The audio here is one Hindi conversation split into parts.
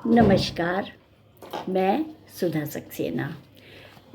नमस्कार, मैं सुधा सक्सेना।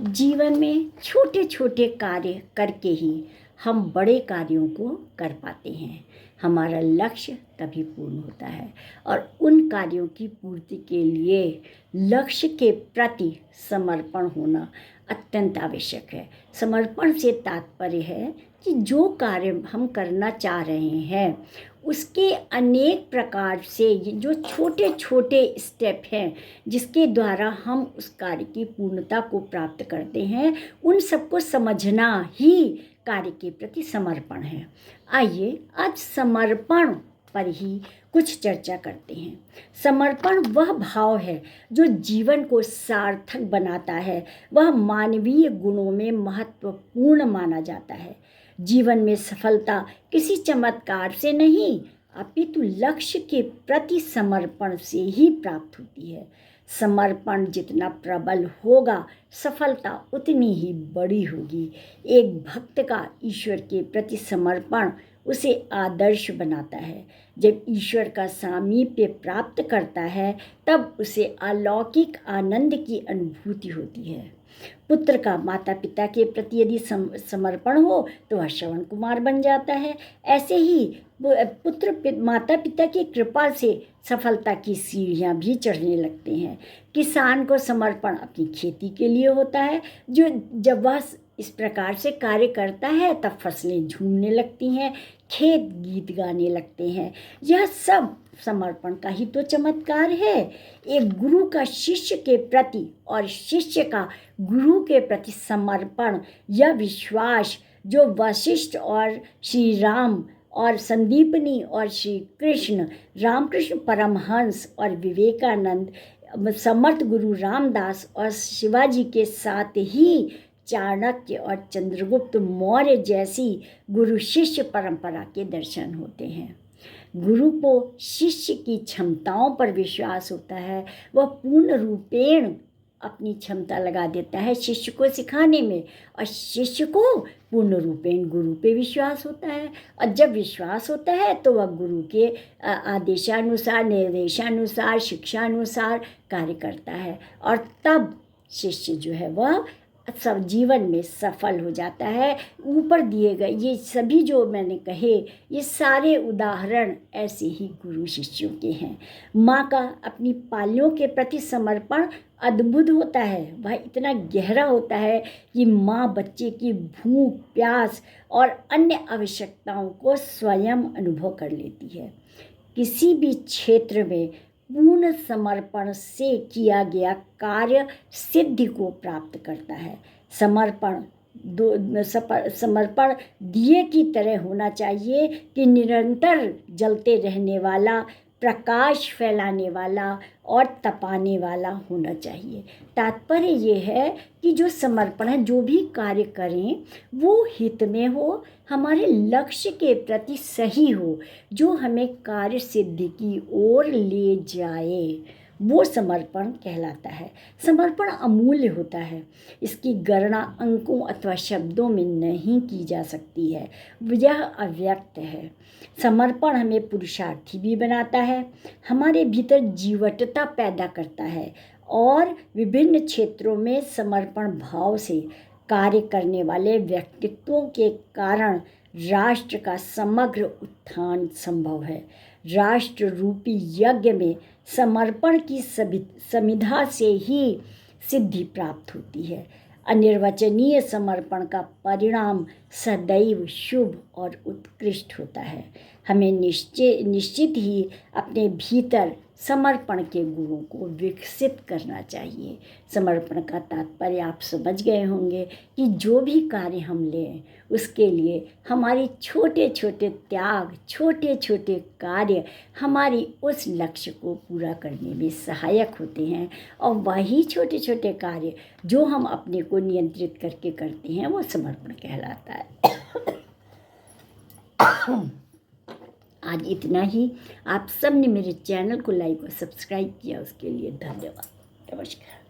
जीवन में छोटे छोटे कार्य करके ही हम बड़े कार्यों को कर पाते हैं। हमारा लक्ष्य तभी पूर्ण होता है और उन कार्यों की पूर्ति के लिए लक्ष्य के प्रति समर्पण होना अत्यंत आवश्यक है। समर्पण से तात्पर्य है कि जो कार्य हम करना चाह रहे हैं उसके अनेक प्रकार से जो छोटे छोटे स्टेप हैं जिसके द्वारा हम उस कार्य की पूर्णता को प्राप्त करते हैं, उन सबको समझना ही कार्य के प्रति समर्पण है। आइए आज समर्पण पर ही कुछ चर्चा करते हैं। समर्पण वह भाव है जो जीवन को सार्थक बनाता है। वह मानवीय गुणों में महत्वपूर्ण माना जाता है। जीवन में सफलता किसी चमत्कार से नहीं अपितु लक्ष्य के प्रति समर्पण से ही प्राप्त होती है। समर्पण जितना प्रबल होगा, सफलता उतनी ही बड़ी होगी। एक भक्त का ईश्वर के प्रति समर्पण उसे आदर्श बनाता है। जब ईश्वर का सामीप्य प्राप्त करता है तब उसे अलौकिक आनंद की अनुभूति होती है। पुत्र का माता पिता के प्रति यदि समर्पण हो तो वह श्रवण कुमार बन जाता है। ऐसे ही पुत्र माता पिता की कृपा से सफलता की सीढ़ियाँ भी चढ़ने लगते हैं। किसान को समर्पण अपनी खेती के लिए होता है। जब वह इस प्रकार से कार्य करता है तब फसलें झूमने लगती हैं, खेत गीत गाने लगते हैं। यह सब समर्पण का ही तो चमत्कार है। एक गुरु का शिष्य के प्रति और शिष्य का गुरु के प्रति समर्पण, यह विश्वास जो वशिष्ठ और श्री राम और संदीपनी और श्री कृष्ण, रामकृष्ण परमहंस और विवेकानंद, समर्थ गुरु रामदास और शिवाजी के साथ ही चाणक्य और चंद्रगुप्त मौर्य जैसी गुरु शिष्य परंपरा के दर्शन होते हैं। गुरु को शिष्य की क्षमताओं पर विश्वास होता है। वह पूर्ण रूपेण अपनी क्षमता लगा देता है शिष्य को सिखाने में और शिष्य को पूर्ण रूपेण गुरु पे विश्वास होता है। और जब विश्वास होता है तो वह गुरु के आदेशानुसार, निर्देशानुसार, शिक्षानुसार कार्य करता है और तब शिष्य जो है वह सब जीवन में सफल हो जाता है। ऊपर दिए गए ये सभी जो मैंने कहे, ये सारे उदाहरण ऐसे ही गुरु शिष्यों के हैं। माँ का अपनी पालियों के प्रति समर्पण अद्भुत होता है। वह इतना गहरा होता है कि माँ बच्चे की भूख, प्यास और अन्य आवश्यकताओं को स्वयं अनुभव कर लेती है। किसी भी क्षेत्र में पूर्ण समर्पण से किया गया कार्य सिद्धि को प्राप्त करता है। समर्पण दिए की तरह होना चाहिए कि निरंतर जलते रहने वाला, प्रकाश फैलाने वाला और तपाने वाला होना चाहिए। तात्पर्य ये है कि जो समर्पण है, जो भी कार्य करें वो हित में हो, हमारे लक्ष्य के प्रति सही हो, जो हमें कार्य सिद्धि की ओर ले जाए, वो समर्पण कहलाता है। समर्पण अमूल्य होता है। इसकी गणना अंकों अथवा शब्दों में नहीं की जा सकती है। यह अव्यक्त है। समर्पण हमें पुरुषार्थी भी बनाता है, हमारे भीतर जीवटता पैदा करता है और विभिन्न क्षेत्रों में समर्पण भाव से कार्य करने वाले व्यक्तित्वों के कारण राष्ट्र का समग्र उत्थान संभव है। राष्ट्र रूपी यज्ञ में समर्पण की समिधा से ही सिद्धि प्राप्त होती है। अनिर्वचनीय समर्पण का परिणाम सदैव शुभ और उत्कृष्ट होता है। हमें निश्चित ही अपने भीतर समर्पण के गुणों को विकसित करना चाहिए। समर्पण का तात्पर्य आप समझ गए होंगे कि जो भी कार्य हम लें उसके लिए हमारे छोटे छोटे त्याग, छोटे छोटे कार्य हमारी उस लक्ष्य को पूरा करने में सहायक होते हैं और वही छोटे छोटे कार्य जो हम अपने को नियंत्रित करके करते हैं वो समर्पण कहलाता है। आज इतना ही। आप सब ने मेरे चैनल को लाइक और सब्सक्राइब किया, उसके लिए धन्यवाद। नमस्कार।